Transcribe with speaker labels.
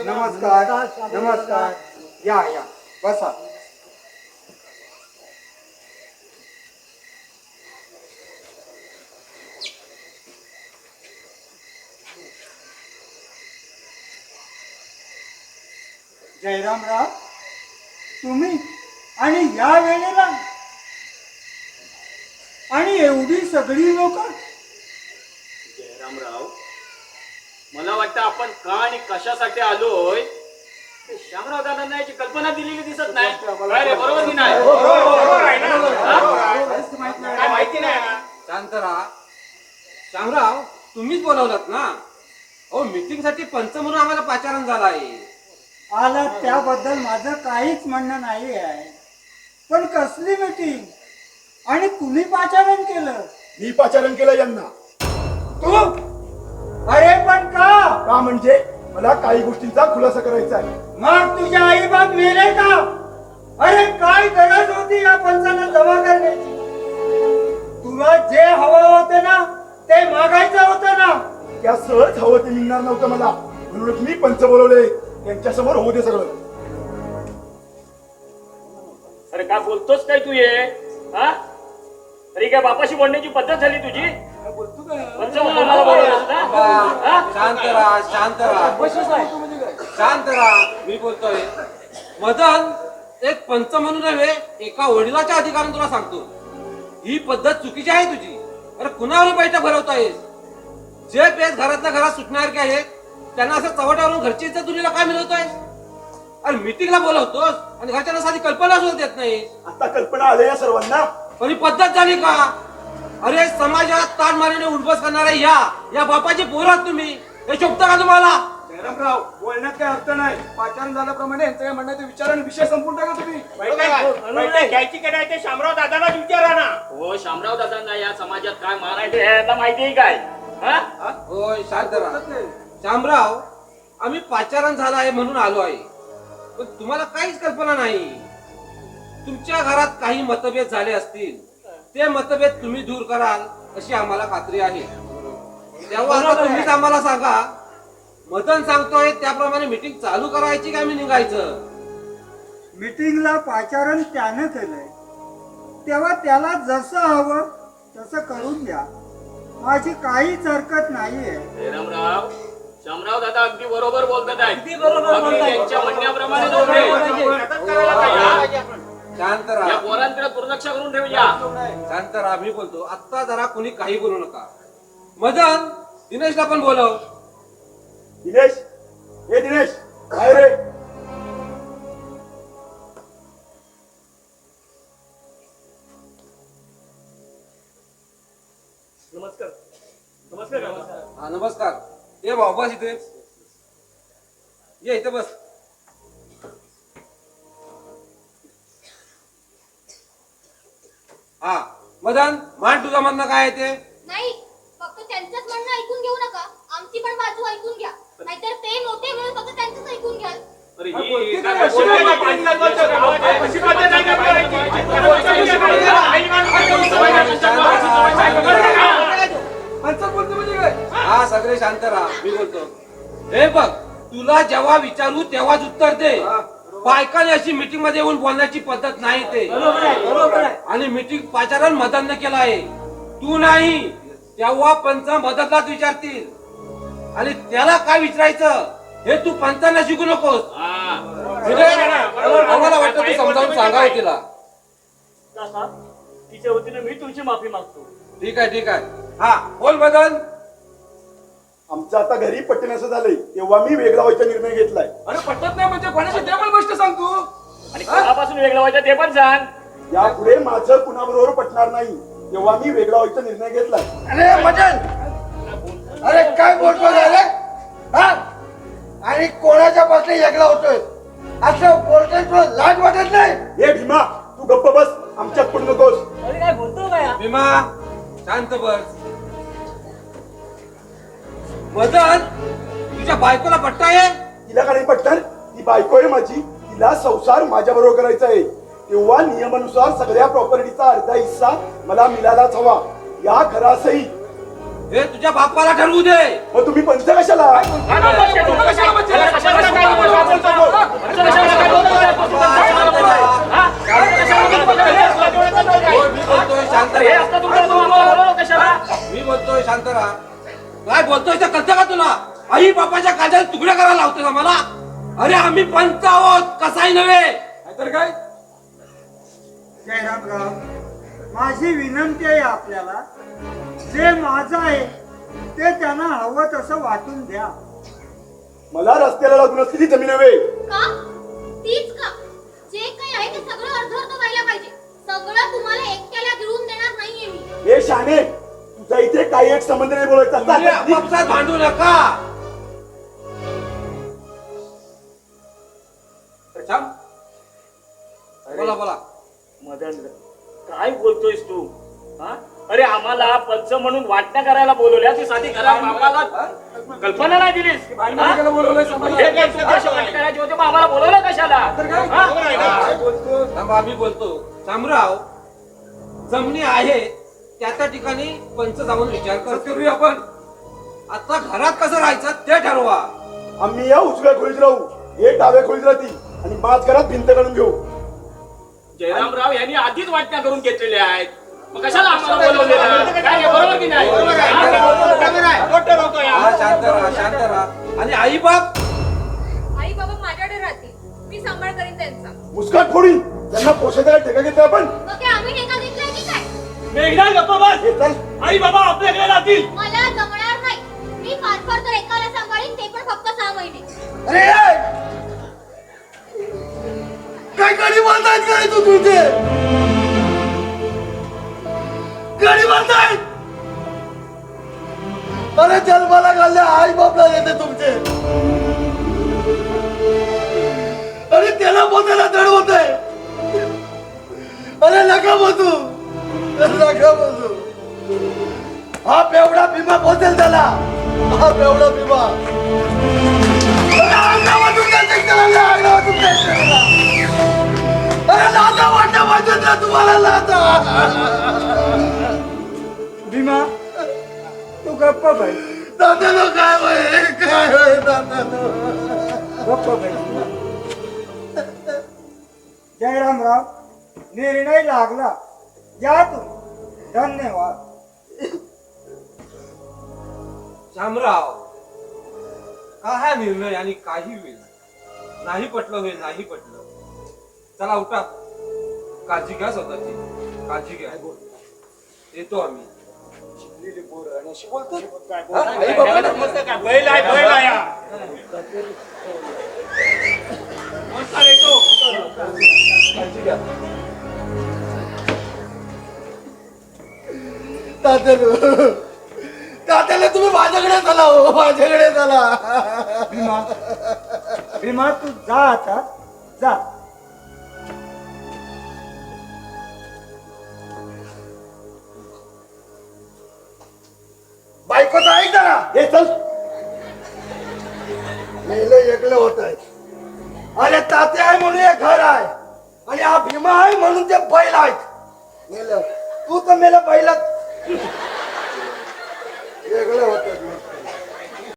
Speaker 1: नमस्कार नमस्कार. या या बसा. जयरामराव, तुम्ही आणि या वेळेला आणि एवढी सगळी लोक.
Speaker 2: जयरामराव, मला वाटतं आपण का आणि कशासाठी आलोय ते श्यामराव दादांना याची कल्पना दिलेली दिसत नाही. काय रे, बरोबर की नाही? काय माहिती नाही ना?
Speaker 3: शांत राहा. श्यामराव, तुम्हीच बोलावलात ना. हो, मीटिंग साठी पंच म्हणून आम्हाला पाचारण झाला आहे.
Speaker 1: आला त्याबद्दल माझं काहीच म्हणणं नाही आहे, पण कसली मीटिंग आणि कुणी पाचारण केलं?
Speaker 4: मी पाचारण केलं यांना.
Speaker 1: तू? अरे पण का?
Speaker 4: का म्हणजे मला काही गोष्टींचा खुलासा करायचा आहे.
Speaker 1: मग तुझ्या आई बाप मेले का? अरे काय गरज होती या पंचांना जमा करण्याची? तुला जे हवं होतं ना ते मागायचं होतं ना.
Speaker 4: त्या सहज हवं ते मिळणार नव्हतं मला, म्हणूनच मी पंच बोलवले. त्यांच्या समोर होऊ दे सगळं.
Speaker 2: अरे काय बोलतोस काय तू ये? हा, अरे काय बापाशी बोलण्याची पद्धत झाली तुझी? पंच म्हणून आम्हाला बोलवलंस ना? हा?
Speaker 3: शांत राहा, शांत राहा, शांत राहा. मी बोलतोय. मदन, एक पंच म्हणून नव्हे, एका वडिलाच्या अधिकाराने तुला सांगतो, ही पद्धत चुकीची आहे तुझी. अरे कुणावर बैठक भरवतायस? जे पेस घरातल्या घरात सुटणार की आहेत त्यांना असं चवटावरून घरची इज्जत दुनीला काय मिळवतोय? अरे मीटिंगला बोलवतोस आणि घरच्यांना साधी कल्पना सुद्धा देत नाही.
Speaker 4: आता कल्पना आले या सर्वांना.
Speaker 3: पण ही पद्धत झाली का? अरे समाजात ताण मारणे उठबस करणारे या बापाची पोरं आहात तुम्ही. हे शोभतं का तुम्हाला?
Speaker 4: जयरामराव, बोलण्यात काही अर्थ नाही. पाचारण झाल्याप्रमाणे यांचं काय म्हणणं ते विचार आणि विषय संपून टाका तुम्ही.
Speaker 2: घ्यायची का नाही ते श्यामराव दादांना विचारा ना. हो, श्यामराव दादांना या समाजात काय मारायचं हे आता माहिती आहे काय? हा?
Speaker 3: होय, शांत राहा. श्यामराव, आम्ही पाचारण झाला आहे म्हणून आलो आहे, पण तुम्हाला काहीच कल्पना नाही. तुमच्या घरात काही मतभेद झाले असतील, ते मतभेद तुम्ही दूर कराल अशी आम्हाला खात्री आहे. तेव्हा आता तुम्हीच आम्हाला सांगा, मदन सांगतोय त्याप्रमाणे मीटिंग चालू करायची का मी निघायचं?
Speaker 1: मीटिंगला पाचारण त्यानं केलंय, तेव्हा त्याला जसं हवं तसं करून द्या. माझी काहीच हरकत नाहीये.
Speaker 2: जयरामराव, श्यामराव दादा अगदी बरोबर बोलतात आहेत. अगदी त्यांच्या म्हणण्याप्रमाणे
Speaker 3: शांत
Speaker 2: या
Speaker 3: राहा,
Speaker 2: पोरांकडे दुर्लक्ष करून ठेवूया.
Speaker 3: शांत राहा. मी बोलतो, आत्ता जरा कुणी काही बोलू नका. मदन, दिनेशला पण बोलव.
Speaker 4: दिनेश, हे दिनेश, काय रे?
Speaker 2: नमस्कार. नमस्कार.
Speaker 3: हा, नमस्कार. ये भाऊ, बस इथे. ये इथे बस. हा, मदन, मान तुझं म्हणणं काय आहे ते?
Speaker 5: नाही, फक्त त्यांचंच म्हणणं ऐकून घेऊ नका, आमची पण बाजू ऐकून घ्या. नाहीतर ते मोठे म्हणून फक्त त्यांचंच ऐकून घ्याल.
Speaker 2: अरे ही काय कशी पद्धत
Speaker 3: हा, सगळे शांत राहा. मी बोलतो. हे बघ, तुला जेव्हा विचारू तेव्हाच उत्तर दे. बायकाने अशी मीटिंग मध्ये येऊन बोलण्याची पद्धत नाही ते. आणि मीटिंग पाचारण मदनने केलं आहे, तू नाही. तेव्हा पंच मदतलाच विचारतील आणि त्याला काय विचारायचं हे तू पंचांना शिकू नकोस. आम्हाला वाटतं तू समजावून सांगावं तिला.
Speaker 2: तिच्या वतीने मी तुमची माफी मागतो.
Speaker 3: ठीक आहे, ठीक आहे. हा, बोल मदन.
Speaker 4: आमचं आता घरी पटण्याचं झालंय, तेव्हा मी वेगळा व्हायचा निर्णय घेतलाय.
Speaker 3: अरे पटत नाही म्हणजे कोणाची ते पण गोष्ट सांग तू.
Speaker 2: आणि कोणापासून वेगळं व्हायचं ते पण सांग.
Speaker 4: यापुढे माझं कुणाबरोबर पटणार नाही, तेव्हा मी वेगळा व्हायचा निर्णय घेतलाय.
Speaker 1: अरे मदन, अरे काय बोलतोय रे? हा? आणि कोणाच्या पासून वेगळा होतोय असं बोलतोय, तुला लाज वाटत नाही?
Speaker 4: हे भीमा, तू गप्प बस, आमच्यात पडू नकोस.
Speaker 2: अरे काय बोलतो काय?
Speaker 3: भीमा, शांत बस. मदन, तुझ्या बायकोला पट्टा आहे?
Speaker 4: तिला का नाही पटणार? ती बायको आहे माझी, तिला संसार माझ्या बरोबर करायचा आहे. तेव्हा नियमानुसार सगळ्या प्रॉपर्टीचा अर्धा हिस्सा मला मिळालाच हवा. या घरासही
Speaker 3: हे तुझ्या बापाला ठरवू दे.
Speaker 4: मग तुम्ही पंच कशाला?
Speaker 2: कशाला
Speaker 3: आई बापाच्या काळजात तुकड्या करायला लावतोस आम्हाला? अरे आम्ही पंच आहोत, कसाही नव्हे.
Speaker 1: नाहीतर काय? जयरामराव, माझी विनंती आहे आपल्याला, जे माझं आहे ते त्यांना हवं तसं वाटून द्या.
Speaker 4: मला रस्त्याला लागून असलेली जमीन हवे.
Speaker 5: का? तीच का? जे काही आहे ते सगळं अर्ध व्हायला पाहिजे. सगळं तुम्हाला एकट्याला गिळून देणार नाहीये मी.
Speaker 4: हे शाने, तुझा इथे काही एक संबंध नाही बोलायचा.
Speaker 3: तुम्ही आपापसात भांडू नका. श्याम, बोला बोला.
Speaker 2: मदन, काय बोलतोयस तू? हा? अरे आम्हाला पंच म्हणून वाटण्या करायला बोलवल्या, ती साधी घरात आम्हाला कल्पना नाही दिलीस. हा? हे काय तुझ्या अशी वाटणी करायची होती, मग आम्हाला बोलवलं कशाला? हा?
Speaker 3: थांबा, आम्ही बोलतो. शामराव, जमिनी आहे त्या ठिकाणी पंच जाऊन विचार करूया आपण. आता घरात कसं राहायचं ते ठरवा.
Speaker 4: आम्ही या उजव्या खोलीत राहू, हे डाव्या खोलीत राहतील आणि माझ घरात भिंत काढून घेऊ.
Speaker 2: जयरामराव यांनी आधीच वाटण्या करून घेतलेल्या आहेत, मग कशाला आम्हाला बोलवलेलं? काय हे बरोबर की नाही?
Speaker 3: हा, शांत राहा, शांत राहा. आणि आई बाप?
Speaker 6: आई बाबा माझ्याकडे राहतील, मी सांभाळ करीन त्यांचा.
Speaker 4: मुस्काट फोडीन. त्यांना पोषायला ठेका घेतला आपण.
Speaker 5: मग ते आम्ही ठेका घेतलाय की काय?
Speaker 2: मेघना गप्पा बस.
Speaker 4: हे चल.
Speaker 2: आई बाबा आपल्याकडे राहतील.
Speaker 5: मला जमणार नाही. मी फार तर एकाला सांभाळीन, ते पण फक्त 6 महिने.
Speaker 4: अरे काय गाडी बांधायत काय तू तुझे? गाडी बांधाय? अरे जन्माला घालल्या आई बापला येते तुमचे. अरे त्याला बोलायला दड होत आहे. अरे नका बोलू, नका बोलू. हा बेवडा भीमा बोलेल त्याला. हा बेवडा भीमा. अरे लाथा वाटण्या पाहिजे ना तुम्हाला, लाथा.
Speaker 1: भीमा, तू गप्प बैठ.
Speaker 4: दादानो काय होय, काय होय दादानो.
Speaker 1: गप्प बैठ. जयरामराव, निर्णय लागला. या तू. धन्यवाद.
Speaker 3: शामराव, काय निर्णय आणि काही होईल. नाही पटलं होईल, नाही पटलं. चला उठा, काळजी घ्या स्वतःची, काळजी घ्या. येतो आम्ही.
Speaker 2: बैल आहे, बैल आहे. नमस्कार, येतो.
Speaker 4: तात्याला तुम्ही माझ्याकडे चला, हो माझ्याकडे चला.
Speaker 1: भीमा, भीमा, तू जा आता. जा.
Speaker 4: बायकोचं ऐक जरा. हे चल. मेलं एकलं होत आहे. अरे तात्या आहे म्हणून हे घर आहे आणि हा भीमा आहे म्हणून ते बैल आहेत. मेलं तू तर मेलं बैलात. वेगळं होत